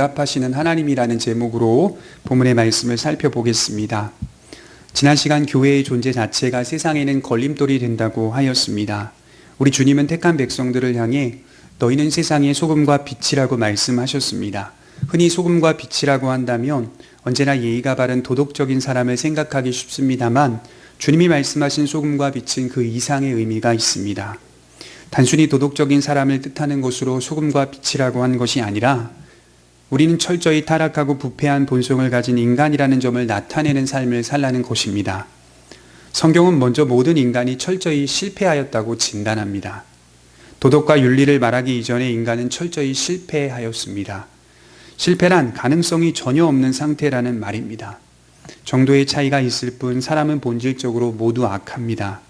응답하시는 하나님이라는 제목으로 본문의 말씀을 살펴보겠습니다. 지난 시간 교회의 존재 자체가 세상에는 걸림돌이 된다고 하였습니다. 우리 주님은 택한 백성들을 향해 너희는 세상의 소금과 빛이라고 말씀하셨습니다. 흔히 소금과 빛이라고 한다면 언제나 예의가 바른 도덕적인 사람을 생각하기 쉽습니다만 주님이 말씀하신 소금과 빛은 그 이상의 의미가 있습니다. 단순히 도덕적인 사람을 뜻하는 것으로 소금과 빛이라고 한 것이 아니라 우리는 철저히 타락하고 부패한 본성을 가진 인간이라는 점을 나타내는 삶을 살라는 것입니다. 성경은 먼저 모든 인간이 철저히 실패하였다고 진단합니다. 도덕과 윤리를 말하기 이전에 인간은 철저히 실패하였습니다. 실패란 가능성이 전혀 없는 상태라는 말입니다. 정도의 차이가 있을 뿐 사람은 본질적으로 모두 악합니다.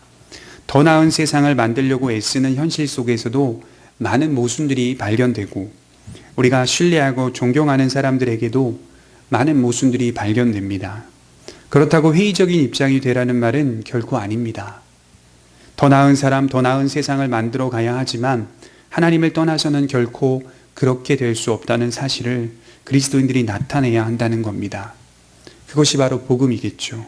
더 나은 세상을 만들려고 애쓰는 현실 속에서도 많은 모순들이 발견되고 우리가 신뢰하고 존경하는 사람들에게도 많은 모순들이 발견됩니다. 그렇다고 회의적인 입장이 되라는 말은 결코 아닙니다. 더 나은 사람, 더 나은 세상을 만들어 가야 하지만 하나님을 떠나서는 결코 그렇게 될 수 없다는 사실을 그리스도인들이 나타내야 한다는 겁니다. 그것이 바로 복음이겠죠.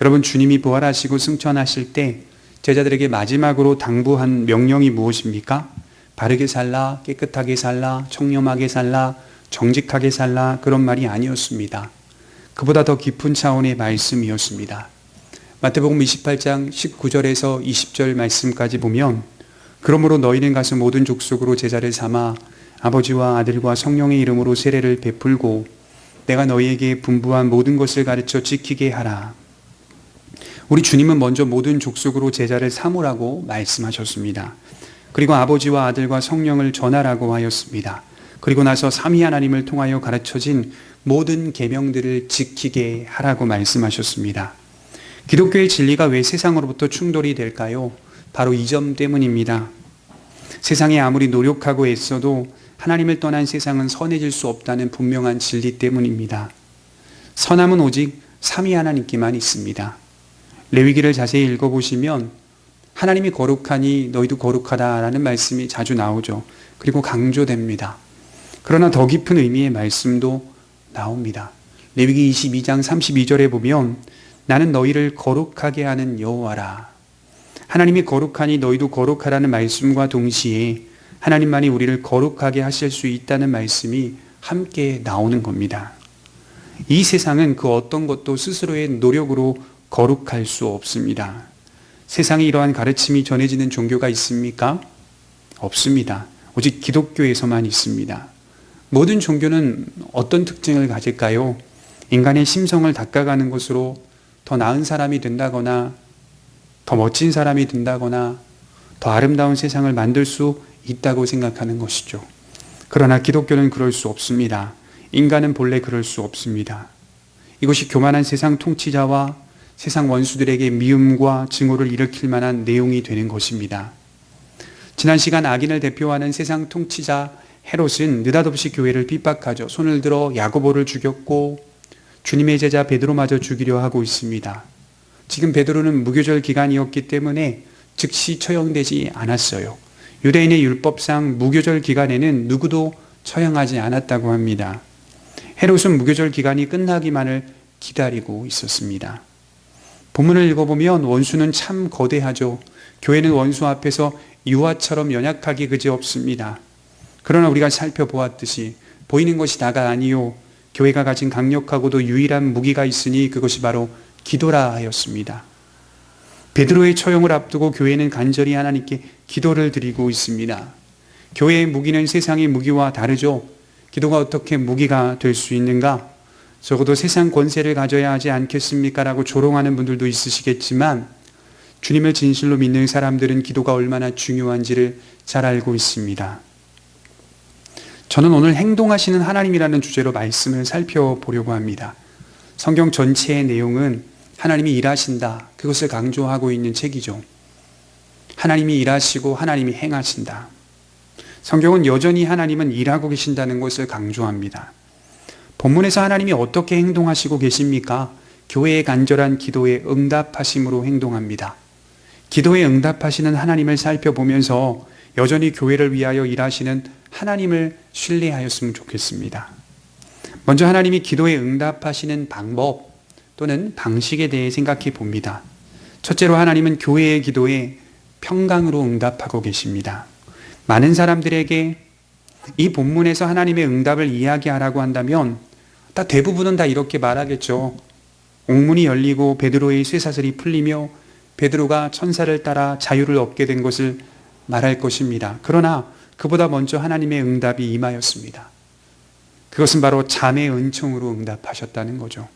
여러분, 주님이 부활하시고 승천하실 때 제자들에게 마지막으로 당부한 명령이 무엇입니까? 바르게 살라, 깨끗하게 살라, 청렴하게 살라, 정직하게 살라, 그런 말이 아니었습니다. 그보다 더 깊은 차원의 말씀이었습니다. 마태복음 28장 19절에서 20절 말씀까지 보면 그러므로 너희는 가서 모든 족속으로 제자를 삼아 아버지와 아들과 성령의 이름으로 세례를 베풀고 내가 너희에게 분부한 모든 것을 가르쳐 지키게 하라. 우리 주님은 먼저 모든 족속으로 제자를 삼으라고 말씀하셨습니다. 그리고 아버지와 아들과 성령을 전하라고 하였습니다. 그리고 나서 삼위 하나님을 통하여 가르쳐진 모든 계명들을 지키게 하라고 말씀하셨습니다. 기독교의 진리가 왜 세상으로부터 충돌이 될까요? 바로 이 점 때문입니다. 세상에 아무리 노력하고 애써도 하나님을 떠난 세상은 선해질 수 없다는 분명한 진리 때문입니다. 선함은 오직 삼위 하나님께만 있습니다. 레위기를 자세히 읽어보시면 하나님이 거룩하니 너희도 거룩하다라는 말씀이 자주 나오죠. 그리고 강조됩니다. 그러나 더 깊은 의미의 말씀도 나옵니다. 레위기 22장 32절에 보면 나는 너희를 거룩하게 하는 여호와라. 하나님이 거룩하니 너희도 거룩하라는 말씀과 동시에 하나님만이 우리를 거룩하게 하실 수 있다는 말씀이 함께 나오는 겁니다. 이 세상은 그 어떤 것도 스스로의 노력으로 거룩할 수 없습니다. 세상에 이러한 가르침이 전해지는 종교가 있습니까? 없습니다. 오직 기독교에서만 있습니다. 모든 종교는 어떤 특징을 가질까요? 인간의 심성을 닦아가는 것으로 더 나은 사람이 된다거나 더 멋진 사람이 된다거나 더 아름다운 세상을 만들 수 있다고 생각하는 것이죠. 그러나 기독교는 그럴 수 없습니다. 인간은 본래 그럴 수 없습니다. 이것이 교만한 세상 통치자와 세상 원수들에게 미움과 증오를 일으킬 만한 내용이 되는 것입니다. 지난 시간 악인을 대표하는 세상 통치자 헤롯은 느닷없이 교회를 핍박하죠. 손을 들어 야고보를 죽였고 주님의 제자 베드로마저 죽이려 하고 있습니다. 지금 베드로는 무교절 기간이었기 때문에 즉시 처형되지 않았어요. 유대인의 율법상 무교절 기간에는 누구도 처형하지 않았다고 합니다. 헤롯은 무교절 기간이 끝나기만을 기다리고 있었습니다. 본문을 읽어보면 원수는 참 거대하죠. 교회는 원수 앞에서 유아처럼 연약하기 그지없습니다. 그러나 우리가 살펴보았듯이 보이는 것이 다가 아니요 교회가 가진 강력하고도 유일한 무기가 있으니 그것이 바로 기도라 하였습니다. 베드로의 처형을 앞두고 교회는 간절히 하나님께 기도를 드리고 있습니다. 교회의 무기는 세상의 무기와 다르죠. 기도가 어떻게 무기가 될 수 있는가? 적어도 세상 권세를 가져야 하지 않겠습니까? 라고 조롱하는 분들도 있으시겠지만 주님을 진실로 믿는 사람들은 기도가 얼마나 중요한지를 잘 알고 있습니다. 저는 오늘 행동하시는 하나님이라는 주제로 말씀을 살펴보려고 합니다. 성경 전체의 내용은 하나님이 일하신다, 그것을 강조하고 있는 책이죠. 하나님이 일하시고 하나님이 행하신다. 성경은 여전히 하나님은 일하고 계신다는 것을 강조합니다. 본문에서 하나님이 어떻게 행동하시고 계십니까? 교회의 간절한 기도에 응답하심으로 행동합니다. 기도에 응답하시는 하나님을 살펴보면서 여전히 교회를 위하여 일하시는 하나님을 신뢰하였으면 좋겠습니다. 먼저 하나님이 기도에 응답하시는 방법 또는 방식에 대해 생각해 봅니다. 첫째로 하나님은 교회의 기도에 평강으로 응답하고 계십니다. 많은 사람들에게 이 본문에서 하나님의 응답을 이야기하라고 한다면 대부분은 다 이렇게 말하겠죠. 옥문이 열리고 베드로의 쇠사슬이 풀리며 베드로가 천사를 따라 자유를 얻게 된 것을 말할 것입니다. 그러나 그보다 먼저 하나님의 응답이 임하였습니다. 그것은 바로 잠의 은총으로 응답하셨다는 거죠.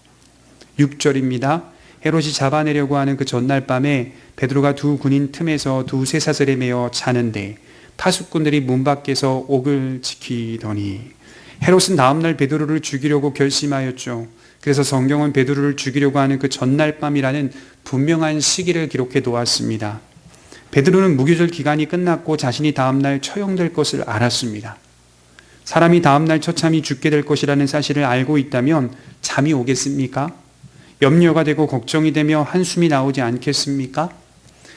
6절입니다. 헤롯이 잡아내려고 하는 그 전날 밤에 베드로가 두 군인 틈에서 두 쇠사슬에 매어 자는데 파수꾼들이 문 밖에서 옥을 지키더니, 헤롯은 다음날 베드로를 죽이려고 결심하였죠. 그래서 성경은 베드로를 죽이려고 하는 그 전날 밤이라는 분명한 시기를 기록해 놓았습니다. 베드로는 무교절 기간이 끝났고 자신이 다음날 처형될 것을 알았습니다. 사람이 다음날 처참히 죽게 될 것이라는 사실을 알고 있다면 잠이 오겠습니까? 염려가 되고 걱정이 되며 한숨이 나오지 않겠습니까?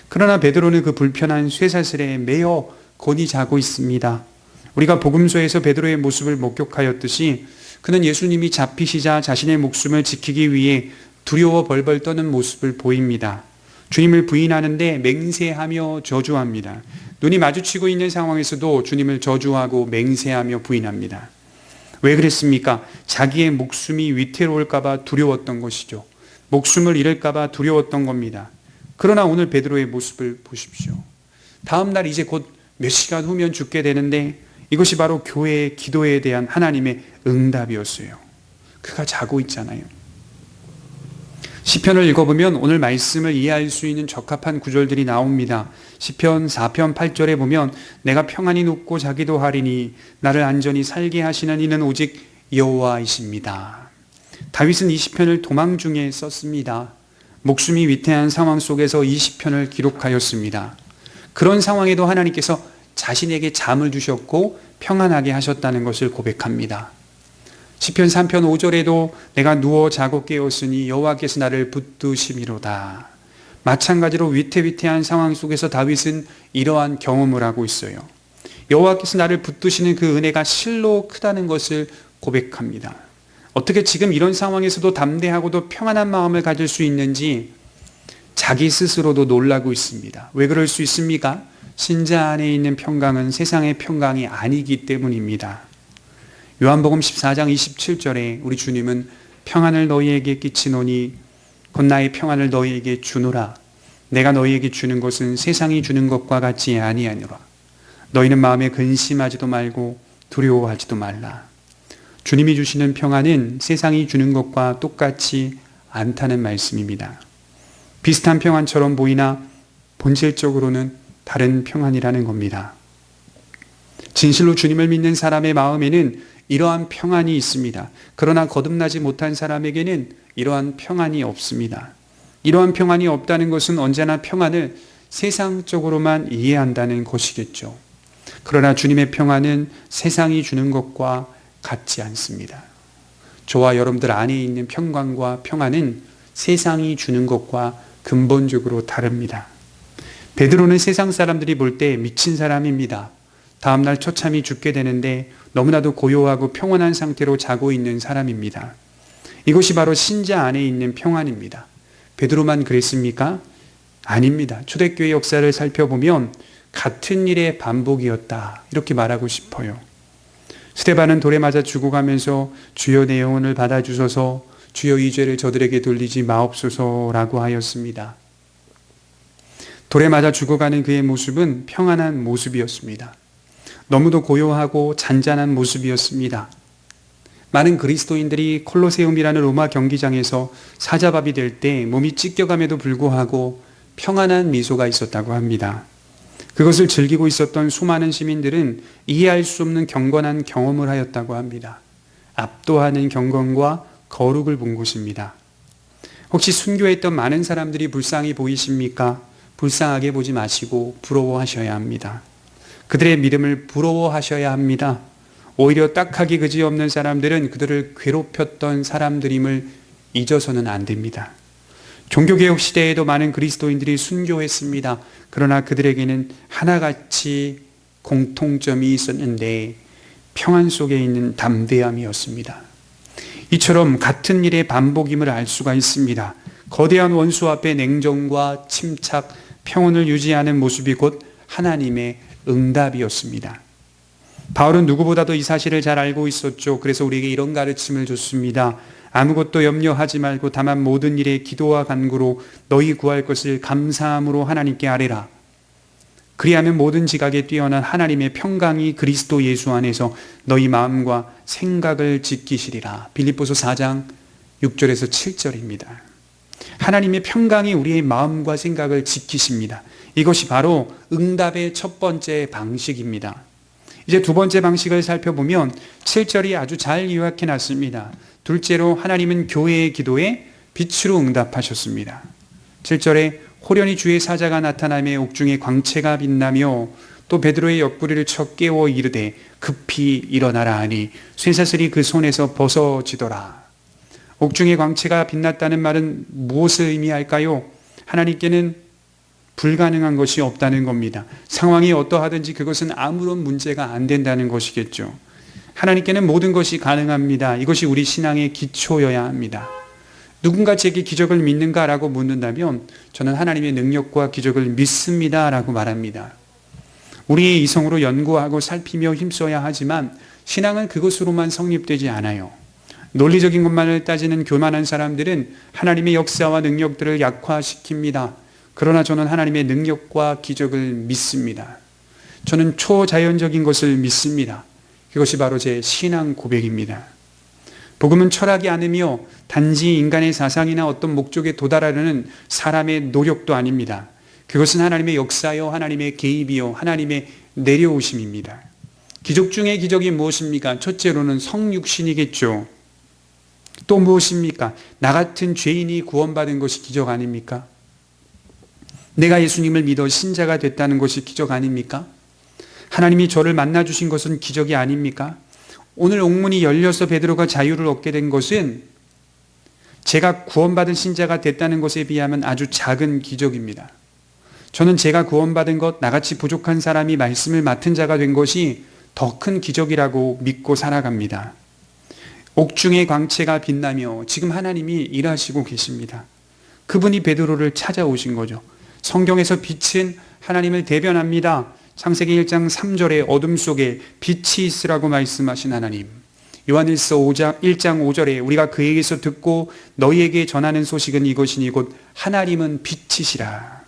그러나 베드로는 그 불편한 쇠사슬에 매여 곤히 자고 있습니다. 우리가 복음서에서 베드로의 모습을 목격하였듯이 그는 예수님이 잡히시자 자신의 목숨을 지키기 위해 두려워 벌벌 떠는 모습을 보입니다. 주님을 부인하는데 맹세하며 저주합니다. 눈이 마주치고 있는 상황에서도 주님을 저주하고 맹세하며 부인합니다. 왜 그랬습니까? 자기의 목숨이 위태로울까 봐 두려웠던 것이죠. 목숨을 잃을까 봐 두려웠던 겁니다. 그러나 오늘 베드로의 모습을 보십시오. 다음 날 이제 곧 몇 시간 후면 죽게 되는데 이것이 바로 교회의 기도에 대한 하나님의 응답이었어요. 그가 자고 있잖아요. 시편을 읽어보면 오늘 말씀을 이해할 수 있는 적합한 구절들이 나옵니다. 시편 4편 8절에 보면 내가 평안히 눕고 자기도 하리니 나를 안전히 살게 하시는 이는 오직 여호와이십니다. 다윗은 이 시편을 도망 중에 썼습니다. 목숨이 위태한 상황 속에서 이 시편을 기록하였습니다. 그런 상황에도 하나님께서 자신에게 잠을 주셨고 평안하게 하셨다는 것을 고백합니다. 시편 3편 5절에도 내가 누워 자고 깨었으니 여호와께서 나를 붙드심이로다. 마찬가지로 위태위태한 상황 속에서 다윗은 이러한 경험을 하고 있어요. 여호와께서 나를 붙드시는 그 은혜가 실로 크다는 것을 고백합니다. 어떻게 지금 이런 상황에서도 담대하고도 평안한 마음을 가질 수 있는지 자기 스스로도 놀라고 있습니다. 왜 그럴 수 있습니까? 신자 안에 있는 평강은 세상의 평강이 아니기 때문입니다. 요한복음 14장 27절에 우리 주님은 평안을 너희에게 끼치노니 곧 나의 평안을 너희에게 주노라. 내가 너희에게 주는 것은 세상이 주는 것과 같지 아니하노라. 너희는 마음에 근심하지도 말고 두려워하지도 말라. 주님이 주시는 평안은 세상이 주는 것과 똑같지 않다는 말씀입니다. 비슷한 평안처럼 보이나 본질적으로는 다른 평안이라는 겁니다. 진실로 주님을 믿는 사람의 마음에는 이러한 평안이 있습니다. 그러나 거듭나지 못한 사람에게는 이러한 평안이 없습니다. 이러한 평안이 없다는 것은 언제나 평안을 세상적으로만 이해한다는 것이겠죠. 그러나 주님의 평안은 세상이 주는 것과 같지 않습니다. 저와 여러분들 안에 있는 평강과 평안은 세상이 주는 것과 근본적으로 다릅니다. 베드로는 세상 사람들이 볼 때 미친 사람입니다. 다음날 처참히 죽게 되는데 너무나도 고요하고 평온한 상태로 자고 있는 사람입니다. 이것이 바로 신자 안에 있는 평안입니다. 베드로만 그랬습니까? 아닙니다. 초대교회 역사를 살펴보면 같은 일의 반복이었다 이렇게 말하고 싶어요. 스데반은 돌에 맞아 죽어가면서 주여 내 영혼을 받아주소서, 주여 이 죄를 저들에게 돌리지 마옵소서라고 하였습니다. 돌에 맞아 죽어가는 그의 모습은 평안한 모습이었습니다. 너무도 고요하고 잔잔한 모습이었습니다. 많은 그리스도인들이 콜로세움이라는 로마 경기장에서 사자밥이 될 때 몸이 찢겨감에도 불구하고 평안한 미소가 있었다고 합니다. 그것을 즐기고 있었던 수많은 시민들은 이해할 수 없는 경건한 경험을 하였다고 합니다. 압도하는 경건과 거룩을 본 것입니다. 혹시 순교했던 많은 사람들이 불쌍히 보이십니까? 불쌍하게 보지 마시고 부러워하셔야 합니다. 그들의 믿음을 부러워하셔야 합니다. 오히려 딱하기 그지없는 사람들은 그들을 괴롭혔던 사람들임을 잊어서는 안 됩니다. 종교개혁 시대에도 많은 그리스도인들이 순교했습니다. 그러나 그들에게는 하나같이 공통점이 있었는데 평안 속에 있는 담대함이었습니다. 이처럼 같은 일의 반복임을 알 수가 있습니다. 거대한 원수 앞에 냉정과 침착, 평온을 유지하는 모습이 곧 하나님의 응답이었습니다. 바울은 누구보다도 이 사실을 잘 알고 있었죠. 그래서 우리에게 이런 가르침을 줬습니다. 아무것도 염려하지 말고 다만 모든 일에 기도와 간구로 너희 구할 것을 감사함으로 하나님께 아뢰라. 그리하면 모든 지각에 뛰어난 하나님의 평강이 그리스도 예수 안에서 너희 마음과 생각을 지키시리라. 빌립보서 4장 6절에서 7절입니다. 하나님의 평강이 우리의 마음과 생각을 지키십니다. 이것이 바로 응답의 첫 번째 방식입니다. 이제 두 번째 방식을 살펴보면 7절이 아주 잘 요약해 놨습니다. 둘째로 하나님은 교회의 기도에 빛으로 응답하셨습니다. 7절에 호련히 주의 사자가 나타나며 옥중에 광채가 빛나며 또 베드로의 옆구리를 쳐 깨워 이르되 급히 일어나라 하니 쇠사슬이 그 손에서 벗어지더라. 옥중에 광채가 빛났다는 말은 무엇을 의미할까요? 하나님께는 불가능한 것이 없다는 겁니다. 상황이 어떠하든지 그것은 아무런 문제가 안 된다는 것이겠죠. 하나님께는 모든 것이 가능합니다. 이것이 우리 신앙의 기초여야 합니다. 누군가 제게 기적을 믿는가라고 묻는다면 저는 하나님의 능력과 기적을 믿습니다라고 말합니다. 우리의 이성으로 연구하고 살피며 힘써야 하지만 신앙은 그것으로만 성립되지 않아요. 논리적인 것만을 따지는 교만한 사람들은 하나님의 역사와 능력들을 약화시킵니다. 그러나 저는 하나님의 능력과 기적을 믿습니다. 저는 초자연적인 것을 믿습니다. 그것이 바로 제 신앙 고백입니다. 복음은 철학이 아니며 단지 인간의 사상이나 어떤 목적에 도달하려는 사람의 노력도 아닙니다. 그것은 하나님의 역사요, 하나님의 개입이요, 하나님의 내려오심입니다. 기적 중에 기적이 무엇입니까? 첫째로는 성육신이겠죠. 또 무엇입니까? 나 같은 죄인이 구원받은 것이 기적 아닙니까? 내가 예수님을 믿어 신자가 됐다는 것이 기적 아닙니까? 하나님이 저를 만나주신 것은 기적이 아닙니까? 오늘 옥문이 열려서 베드로가 자유를 얻게 된 것은 제가 구원받은 신자가 됐다는 것에 비하면 아주 작은 기적입니다. 저는 제가 구원받은 것, 나같이 부족한 사람이 말씀을 맡은 자가 된 것이 더 큰 기적이라고 믿고 살아갑니다. 옥중의 광채가 빛나며 지금 하나님이 일하시고 계십니다. 그분이 베드로를 찾아오신 거죠. 성경에서 빛은 하나님을 대변합니다. 창세기 1장 3절에 어둠 속에 빛이 있으라고 말씀하신 하나님. 요한일서 1장 5절에 우리가 그에게서 듣고 너희에게 전하는 소식은 이것이니 곧 하나님은 빛이시라.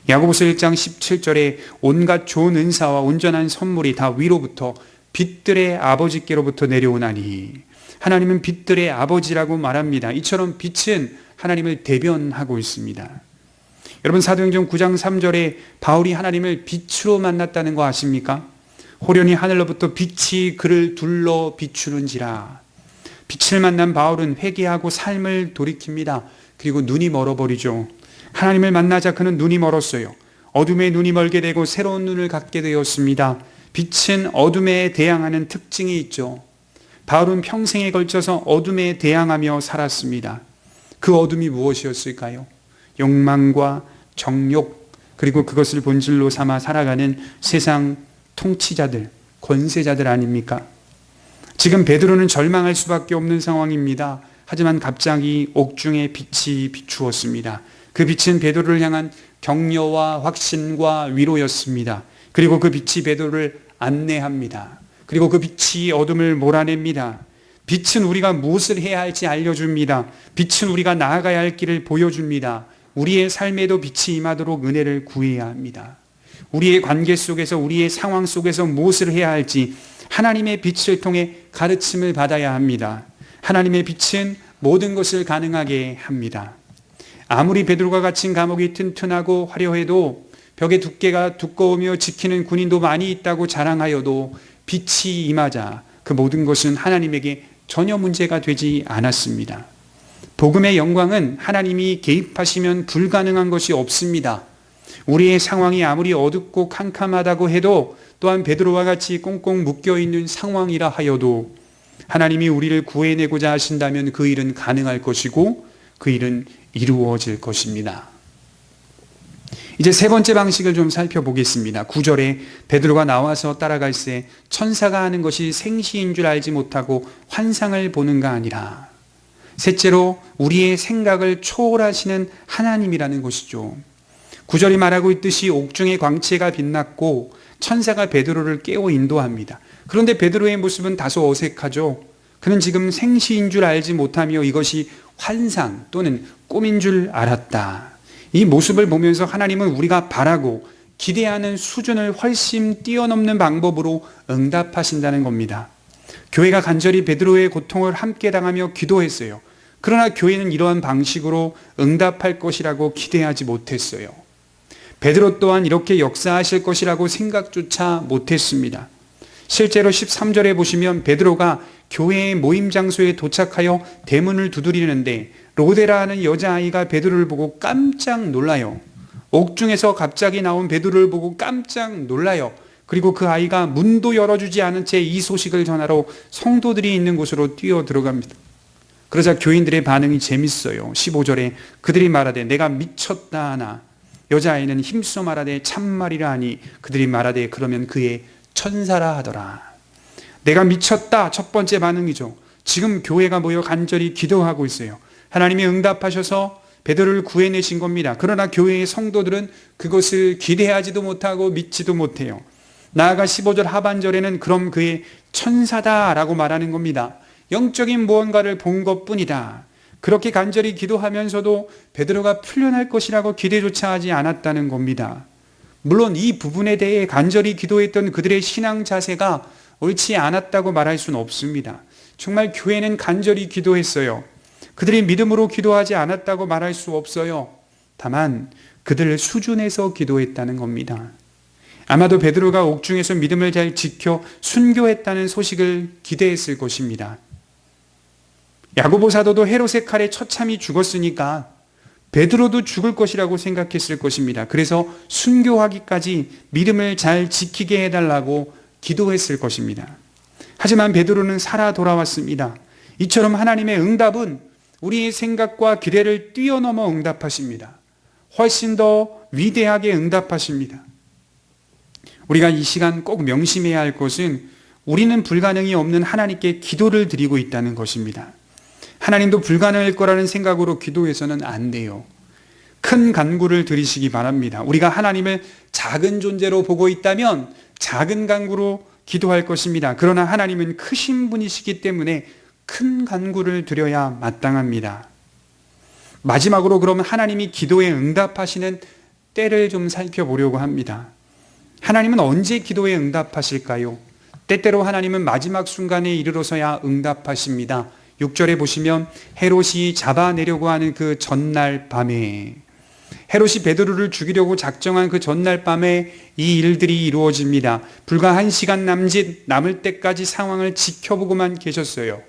야고보서 1장 17절에 온갖 좋은 은사와 온전한 선물이 다 위로부터 빛들의 아버지께로부터 내려오나니 하나님은 빛들의 아버지라고 말합니다. 이처럼 빛은 하나님을 대변하고 있습니다. 여러분 사도행전 9장 3절에 바울이 하나님을 빛으로 만났다는 거 아십니까? 호련히 하늘로부터 빛이 그를 둘러 비추는지라. 빛을 만난 바울은 회개하고 삶을 돌이킵니다. 그리고 눈이 멀어버리죠. 하나님을 만나자 그는 눈이 멀었어요. 어둠에 눈이 멀게 되고 새로운 눈을 갖게 되었습니다. 빛은 어둠에 대항하는 특징이 있죠. 바울은 평생에 걸쳐서 어둠에 대항하며 살았습니다. 그 어둠이 무엇이었을까요? 욕망과 정욕, 그리고 그것을 본질로 삼아 살아가는 세상 통치자들, 권세자들 아닙니까? 지금 베드로는 절망할 수밖에 없는 상황입니다. 하지만 갑자기 옥중에 빛이 비추었습니다. 그 빛은 베드로를 향한 격려와 확신과 위로였습니다. 그리고 그 빛이 베드로를 안내합니다. 그리고 그 빛이 어둠을 몰아냅니다. 빛은 우리가 무엇을 해야 할지 알려줍니다. 빛은 우리가 나아가야 할 길을 보여줍니다. 우리의 삶에도 빛이 임하도록 은혜를 구해야 합니다. 우리의 관계 속에서, 우리의 상황 속에서 무엇을 해야 할지 하나님의 빛을 통해 가르침을 받아야 합니다. 하나님의 빛은 모든 것을 가능하게 합니다. 아무리 베드로가 갇힌 감옥이 튼튼하고 화려해도 벽의 두께가 두꺼우며 지키는 군인도 많이 있다고 자랑하여도 빛이 임하자 그 모든 것은 하나님에게 전혀 문제가 되지 않았습니다. 복음의 영광은 하나님이 개입하시면 불가능한 것이 없습니다. 우리의 상황이 아무리 어둡고 캄캄하다고 해도 또한 베드로와 같이 꽁꽁 묶여있는 상황이라 하여도 하나님이 우리를 구해내고자 하신다면 그 일은 가능할 것이고 그 일은 이루어질 것입니다. 이제 세 번째 방식을 좀 살펴보겠습니다. 9절에 베드로가 나와서 따라갈새 천사가 하는 것이 생시인 줄 알지 못하고 환상을 보는가 아니라. 셋째로 우리의 생각을 초월하시는 하나님이라는 것이죠. 구절이 말하고 있듯이 옥중의 광채가 빛났고 천사가 베드로를 깨워 인도합니다. 그런데 베드로의 모습은 다소 어색하죠. 그는 지금 생시인 줄 알지 못하며 이것이 환상 또는 꿈인 줄 알았다. 이 모습을 보면서 하나님은 우리가 바라고 기대하는 수준을 훨씬 뛰어넘는 방법으로 응답하신다는 겁니다. 교회가 간절히 베드로의 고통을 함께 당하며 기도했어요. 그러나 교회는 이러한 방식으로 응답할 것이라고 기대하지 못했어요. 베드로 또한 이렇게 역사하실 것이라고 생각조차 못했습니다. 실제로 13절에 보시면 베드로가 교회의 모임 장소에 도착하여 대문을 두드리는데 로데라는 여자아이가 베드로를 보고 깜짝 놀라요. 옥중에서 갑자기 나온 베드로를 보고 깜짝 놀라요. 그리고 그 아이가 문도 열어주지 않은 채 이 소식을 전하러 성도들이 있는 곳으로 뛰어 들어갑니다. 그러자 교인들의 반응이 재밌어요. 15절에 그들이 말하되 내가 미쳤다 하나 여자아이는 힘써 말하되 참말이라 하니 그들이 말하되 그러면 그의 천사라 하더라. 내가 미쳤다, 첫 번째 반응이죠. 지금 교회가 모여 간절히 기도하고 있어요. 하나님이 응답하셔서 베드로를 구해내신 겁니다. 그러나 교회의 성도들은 그것을 기대하지도 못하고 믿지도 못해요. 나아가 15절 하반절에는 그럼 그의 천사다라고 말하는 겁니다. 영적인 무언가를 본 것뿐이다. 그렇게 간절히 기도하면서도 베드로가 풀려날 것이라고 기대조차 하지 않았다는 겁니다. 물론 이 부분에 대해 간절히 기도했던 그들의 신앙 자세가 옳지 않았다고 말할 수는 없습니다. 정말 교회는 간절히 기도했어요. 그들이 믿음으로 기도하지 않았다고 말할 수 없어요. 다만 그들 수준에서 기도했다는 겁니다. 아마도 베드로가 옥중에서 믿음을 잘 지켜 순교했다는 소식을 기대했을 것입니다. 야고보 사도도 헤롯의 칼에 처참히 죽었으니까 베드로도 죽을 것이라고 생각했을 것입니다. 그래서 순교하기까지 믿음을 잘 지키게 해달라고 기도했을 것입니다. 하지만 베드로는 살아 돌아왔습니다. 이처럼 하나님의 응답은 우리의 생각과 기대를 뛰어넘어 응답하십니다. 훨씬 더 위대하게 응답하십니다. 우리가 이 시간 꼭 명심해야 할 것은 우리는 불가능이 없는 하나님께 기도를 드리고 있다는 것입니다. 하나님도 불가능할 거라는 생각으로 기도해서는 안 돼요. 큰 간구를 드리시기 바랍니다. 우리가 하나님을 작은 존재로 보고 있다면 작은 간구로 기도할 것입니다. 그러나 하나님은 크신 분이시기 때문에 큰 간구를 드려야 마땅합니다. 마지막으로 그럼 하나님이 기도에 응답하시는 때를 좀 살펴보려고 합니다. 하나님은 언제 기도에 응답하실까요? 때때로 하나님은 마지막 순간에 이르러서야 응답하십니다. 6절에 보시면 헤롯이 잡아내려고 하는 그 전날 밤에, 헤롯이 베드로를 죽이려고 작정한 그 전날 밤에 이 일들이 이루어집니다. 불과 1시간 남짓 남을 때까지 상황을 지켜보고만 계셨어요.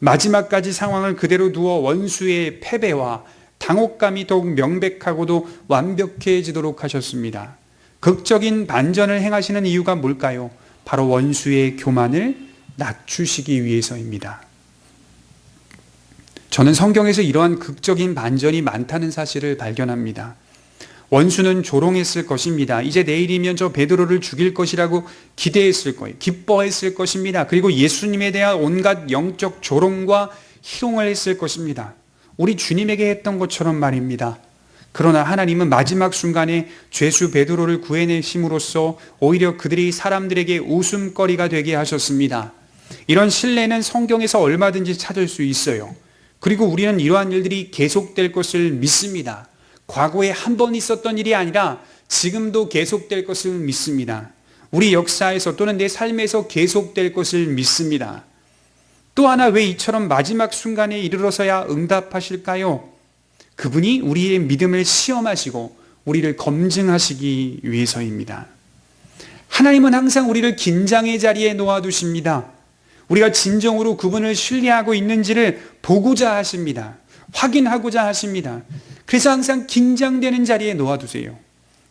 마지막까지 상황을 그대로 두어 원수의 패배와 당혹감이 더욱 명백하고도 완벽해지도록 하셨습니다. 극적인 반전을 행하시는 이유가 뭘까요? 바로 원수의 교만을 낮추시기 위해서입니다. 저는 성경에서 이러한 극적인 반전이 많다는 사실을 발견합니다. 원수는 조롱했을 것입니다. 이제 내일이면 저 베드로를 죽일 것이라고 기대했을 거예요. 기뻐했을 것입니다. 그리고 예수님에 대한 온갖 영적 조롱과 희롱을 했을 것입니다. 우리 주님에게 했던 것처럼 말입니다. 그러나 하나님은 마지막 순간에 죄수 베드로를 구해내심으로써 오히려 그들이 사람들에게 웃음거리가 되게 하셨습니다. 이런 신뢰는 성경에서 얼마든지 찾을 수 있어요. 그리고 우리는 이러한 일들이 계속될 것을 믿습니다. 과거에 한 번 있었던 일이 아니라 지금도 계속될 것을 믿습니다. 우리 역사에서 또는 내 삶에서 계속될 것을 믿습니다. 또 하나 왜 이처럼 마지막 순간에 이르러서야 응답하실까요? 그분이 우리의 믿음을 시험하시고 우리를 검증하시기 위해서입니다. 하나님은 항상 우리를 긴장의 자리에 놓아두십니다. 우리가 진정으로 그분을 신뢰하고 있는지를 보고자 하십니다. 확인하고자 하십니다. 그래서 항상 긴장되는 자리에 놓아두세요.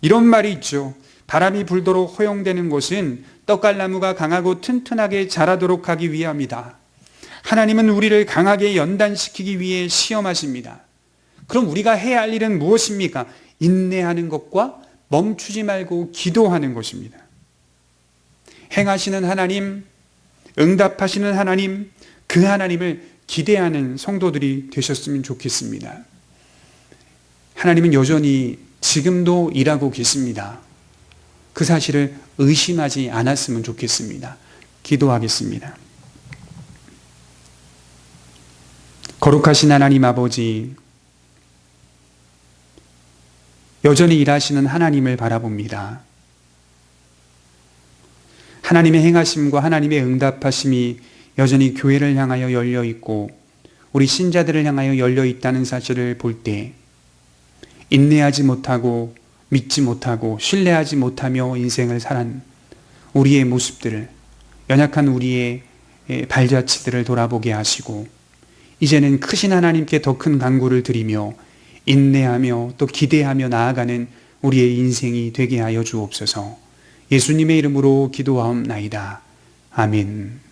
이런 말이 있죠. 바람이 불도록 허용되는 곳은 떡갈나무가 강하고 튼튼하게 자라도록 하기 위함이다. 하나님은 우리를 강하게 연단시키기 위해 시험하십니다. 그럼 우리가 해야 할 일은 무엇입니까? 인내하는 것과 멈추지 말고 기도하는 것입니다. 행하시는 하나님, 응답하시는 하나님, 그 하나님을 기대하는 성도들이 되셨으면 좋겠습니다. 하나님은 여전히 지금도 일하고 계십니다. 그 사실을 의심하지 않았으면 좋겠습니다. 기도하겠습니다. 거룩하신 하나님 아버지, 여전히 일하시는 하나님을 바라봅니다. 하나님의 행하심과 하나님의 응답하심이 여전히 교회를 향하여 열려 있고 우리 신자들을 향하여 열려 있다는 사실을 볼 때 인내하지 못하고 믿지 못하고 신뢰하지 못하며 인생을 살한 우리의 모습들을, 연약한 우리의 발자취들을 돌아보게 하시고 이제는 크신 하나님께 더 큰 간구를 드리며 인내하며 또 기대하며 나아가는 우리의 인생이 되게 하여 주옵소서. 예수님의 이름으로 기도하옵나이다. 아멘.